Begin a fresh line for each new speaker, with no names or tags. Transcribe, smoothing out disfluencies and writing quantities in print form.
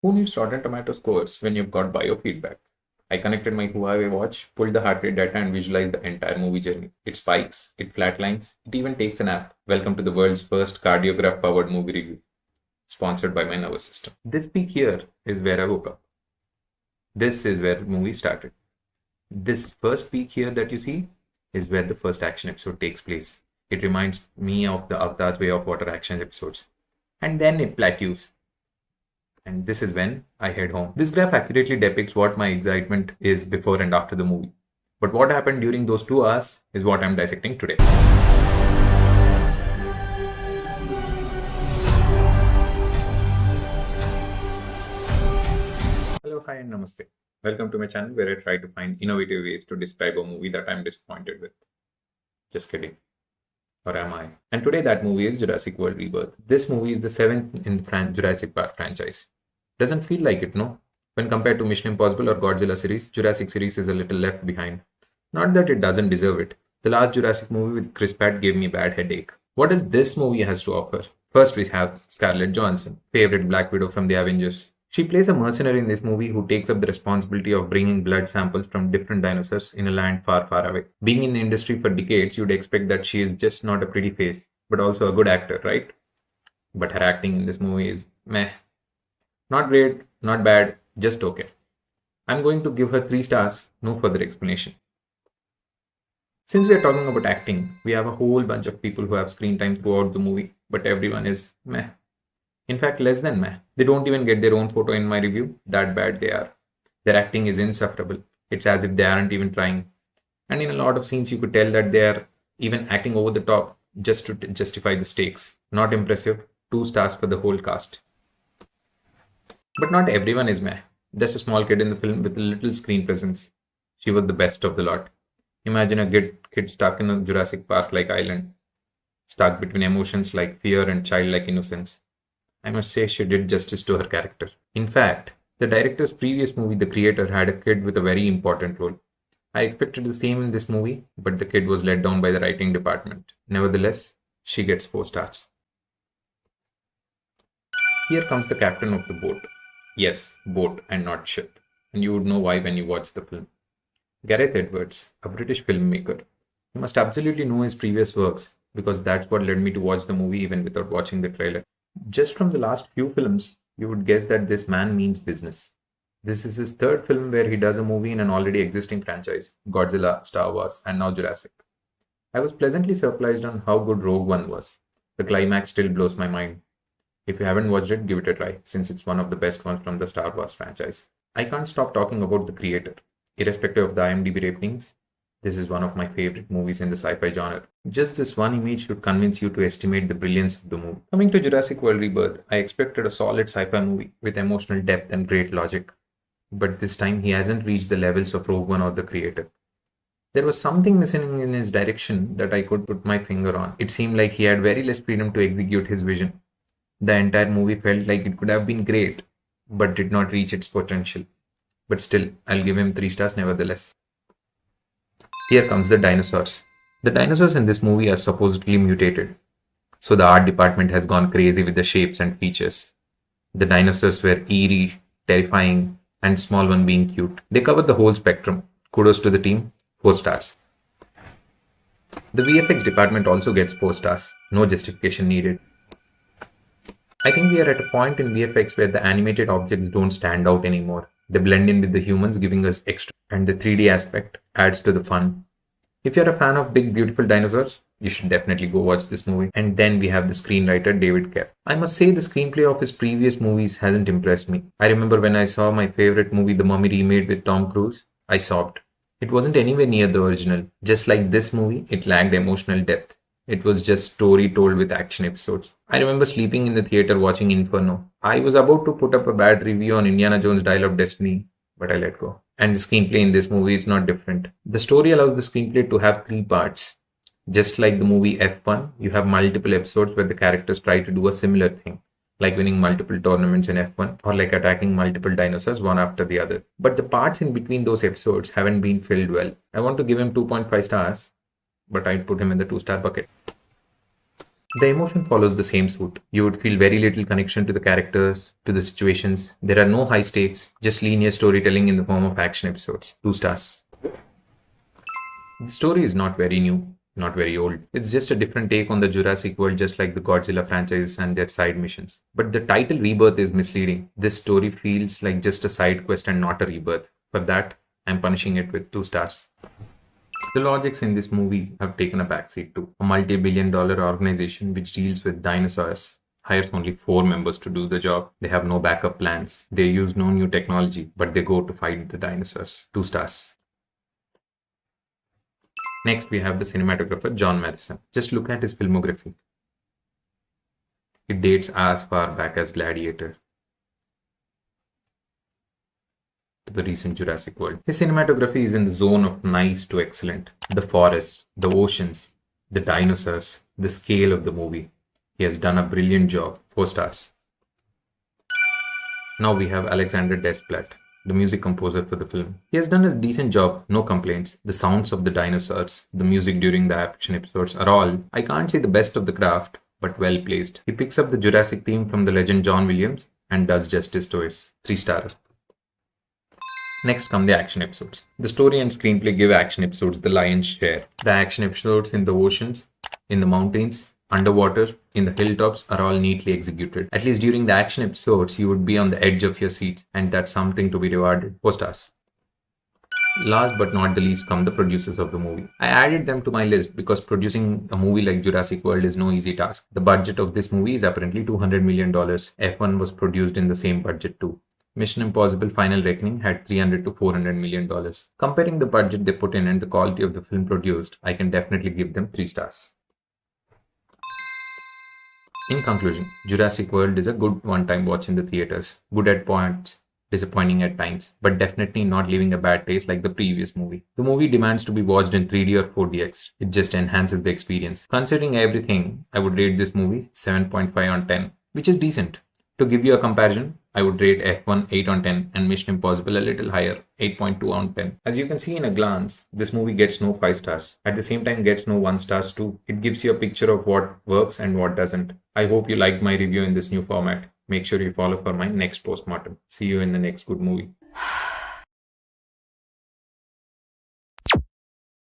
Who needs Rotten Tomato scores when you've got biofeedback? I connected my Huawei watch, pulled the heart rate data, and visualized the entire movie journey. It spikes, it flatlines, it even takes a nap. Welcome to the world's first cardiograph powered movie review, sponsored by my nervous system. This peak here is where I woke up. This is where the movie started. This first peak here that you see is where the first action episode takes place. It reminds me of the Avatar Way of Water action episodes. And then it plateaus. And this is when I head home. This graph accurately depicts what my excitement is before and after the movie. But what happened during those 2 hours is what I'm dissecting today. Hello, hi, and namaste. Welcome to my channel where I try to find innovative ways to describe a movie that I'm disappointed with. Just kidding. Or am I? And today that movie is Jurassic World Rebirth. This movie is the seventh in the Jurassic Park franchise. Doesn't feel like it, no? When compared to Mission Impossible or Godzilla series, Jurassic series is a little left behind. Not that it doesn't deserve it. The last Jurassic movie with Chris Pratt gave me a bad headache. What does this movie has to offer? First we have Scarlet Johhanson, favorite Black Widow from the Avengers. She plays a mercenary in this movie who takes up the responsibility of bringing blood samples from different dinosaurs in a land far, far away. Being in the industry for decades, you'd expect that she is just not a pretty face, but also a good actor, right? But her acting in this movie is meh. Not great, not bad, just okay. I'm going to give her 3 stars, no further explanation. Since we are talking about acting, we have a whole bunch of people who have screen time throughout the movie, but everyone is meh. In fact, less than meh. They don't even get their own photo in my review. That bad they are. Their acting is insufferable. It's as if they aren't even trying. And in a lot of scenes, you could tell that they are even acting over the top just to justify the stakes. Not impressive. 2 stars for the whole cast. But not everyone is meh. There's a small kid in the film with a little screen presence. She was the best of the lot. Imagine a kid stuck in a Jurassic Park like island, stuck between emotions like fear and childlike innocence. I must say she did justice to her character. In fact, the director's previous movie, The Creator, had a kid with a very important role. I expected the same in this movie, but the kid was let down by the writing department. Nevertheless, she gets 4 stars. Here comes the captain of the boat. Yes, boat and not ship. And you would know why when you watch the film. Gareth Edwards, a British filmmaker. You must absolutely know his previous works because that's what led me to watch the movie even without watching the trailer. Just from the last few films, you would guess that this man means business. This is his 3rd film where he does a movie in an already existing franchise, Godzilla, Star Wars, and now Jurassic. I was pleasantly surprised on how good Rogue One was. The climax still blows my mind. If you haven't watched it, give it a try, since it's one of the best ones from the Star Wars franchise. I can't stop talking about The Creator. Irrespective of the IMDb ratings, this is one of my favorite movies in the sci-fi genre. Just this one image should convince you to estimate the brilliance of the movie. Coming to Jurassic World Rebirth, I expected a solid sci-fi movie with emotional depth and great logic. But this time he hasn't reached the levels of Rogue One or The Creator. There was something missing in his direction that I could put my finger on. It seemed like he had very less freedom to execute his vision. The entire movie felt like it could have been great, but did not reach its potential. But still, I'll give him 3 stars nevertheless. Here comes the dinosaurs. The dinosaurs in this movie are supposedly mutated, so the art department has gone crazy with the shapes and features. The dinosaurs were eerie, terrifying, and small one being cute. They covered the whole spectrum. Kudos to the team, 4 stars. The VFX department also gets 4 stars, no justification needed. I think we are at a point in VFX where the animated objects don't stand out anymore. They blend in with the humans, giving us extra, and the 3D aspect adds to the fun. If you're a fan of big, beautiful dinosaurs, you should definitely go watch this movie. And then we have the screenwriter David Koepp. I must say the screenplay of his previous movies hasn't impressed me. I remember when I saw my favorite movie, The Mummy remade with Tom Cruise, I sobbed. It wasn't anywhere near the original. Just like this movie, it lacked emotional depth. It was just story told with action episodes. I remember sleeping in the theater watching Inferno. I was about to put up a bad review on Indiana Jones Dial of Destiny, but I let go. And the screenplay in this movie is not different. The story allows the screenplay to have 3 parts. Just like the movie F1, you have multiple episodes where the characters try to do a similar thing, like winning multiple tournaments in F1 or like attacking multiple dinosaurs one after the other. But the parts in between those episodes haven't been filled well. I want to give him 2.5 stars, but I'd put him in the 2-star bucket. The emotion follows the same suit. You would feel very little connection to the characters, to the situations. There are no high stakes, just linear storytelling in the form of action episodes. 2 stars. The story is not very new, not very old. It's just a different take on the Jurassic World, just like the Godzilla franchise and their side missions. But the title Rebirth is misleading. This story feels like just a side quest and not a rebirth. For that, I'm punishing it with 2 stars. The logics in this movie have taken a backseat too. A multi-billion-dollar organization which deals with dinosaurs hires only 4 members to do the job. They have no backup plans. They use no new technology, but they go to fight the dinosaurs. 2 stars. Next, we have the cinematographer John Matheson. Just look at his filmography. It dates as far back as Gladiator to the recent Jurassic World. His cinematography is in the zone of nice to excellent. The forests, the oceans, the dinosaurs, the scale of the movie. He has done a brilliant job. 4 stars. Now we have Alexander Desplat, the music composer for the film. He has done a decent job, no complaints. The sounds of the dinosaurs, the music during the action episodes are all, I can't say the best of the craft, but well placed. He picks up the Jurassic theme from the legend John Williams and does justice to it. 3 star. Next come the action episodes. The story and screenplay give action episodes the lion's share. The action episodes in the oceans, in the mountains, underwater, in the hilltops are all neatly executed. At least during the action episodes, you would be on the edge of your seat, and that's something to be rewarded. 4 stars. Last but not the least come the producers of the movie. I added them to my list because producing a movie like Jurassic World is no easy task. The budget of this movie is apparently $200 million. F1 was produced in the same budget too. Mission Impossible Final Reckoning had $300 to $400 million. Comparing the budget they put in and the quality of the film produced, I can definitely give them 3 stars. In conclusion, Jurassic World is a good one-time watch in the theaters. Good at points, disappointing at times, but definitely not leaving a bad taste like the previous movie. The movie demands to be watched in 3D or 4DX. It just enhances the experience. Considering everything, I would rate this movie 7.5 on 10, which is decent. To give you a comparison, I would rate F1 8 on 10 and Mission Impossible a little higher, 8.2 on 10. As you can see in a glance, this movie gets no 5 stars. At the same time gets no 1 stars too. It gives you a picture of what works and what doesn't. I hope you liked my review in this new format. Make sure you follow for my next postmortem. See you in the next good movie.